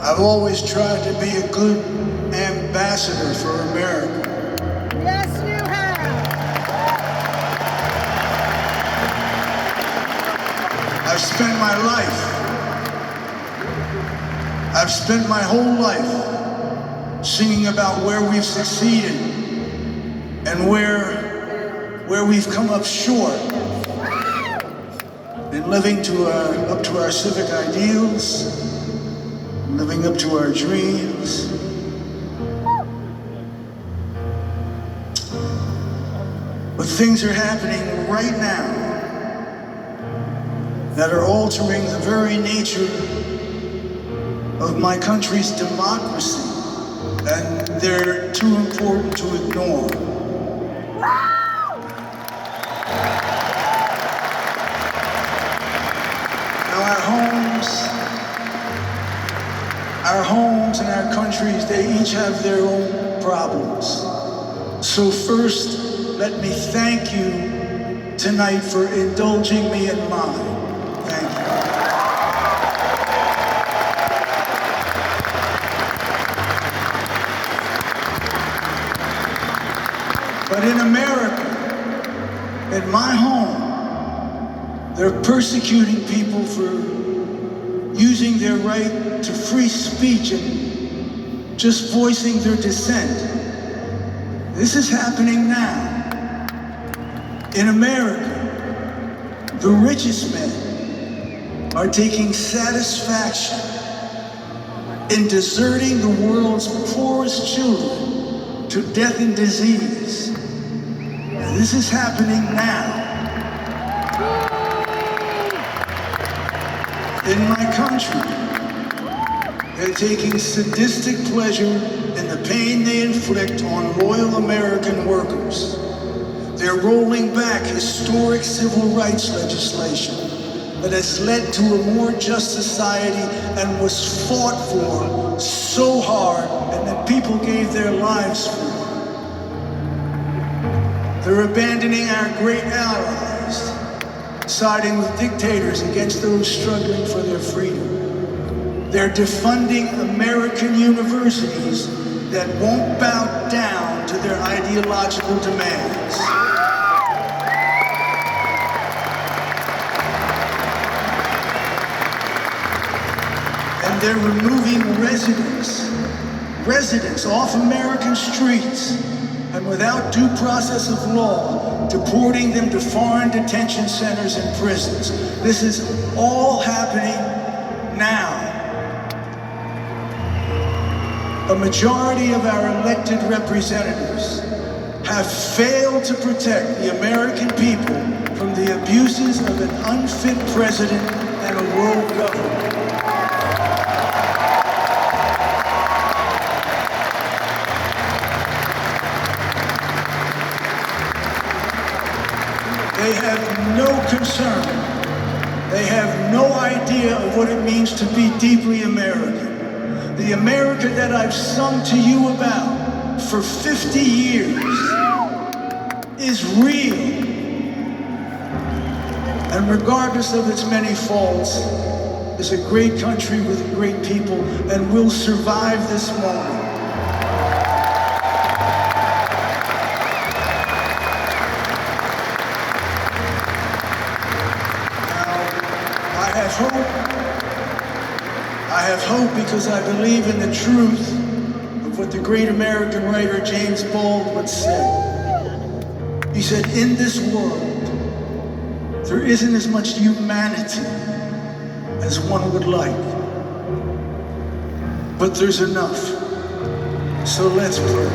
I've always tried to be a good ambassador for America. Yes, you have. I've spent my whole life singing about where we've succeeded and where we've come up short in living up to our civic ideals, living up to our dreams. But things are happening right now that are altering the very nature of my country's democracy, and they're too important to ignore. Now our homes and our countries, they each have their own problems. So first, let me thank you tonight for indulging me in mine. Thank you. But in America, in my home, they're persecuting people for using their right to free speech and just voicing their dissent. This is happening now. In America, the richest men are taking satisfaction in deserting the world's poorest children to death and disease. And this is happening now. In my country, they're taking sadistic pleasure in the pain they inflict on loyal American workers. They're rolling back historic civil rights legislation that has led to a more just society and was fought for so hard and that people gave their lives for. They're abandoning our great allies, siding with dictators against those struggling for their freedom. They're defunding American universities that won't bow down to their ideological demands. And they're removing residents off American streets, and without due process of law, deporting them to foreign detention centers and prisons. This is all happening now. A majority of our elected representatives have failed to protect the American people from the abuses of an unfit president and a world government. They have no concern. They have no idea of what it means to be deeply American. The America that I've sung to you about for 50 years is real. And regardless of its many faults, is a great country with great people and will survive this moment. I have hope because I believe in the truth of what the great American writer James Baldwin said. He said, in this world, there isn't as much humanity as one would like, but there's enough. So let's pray.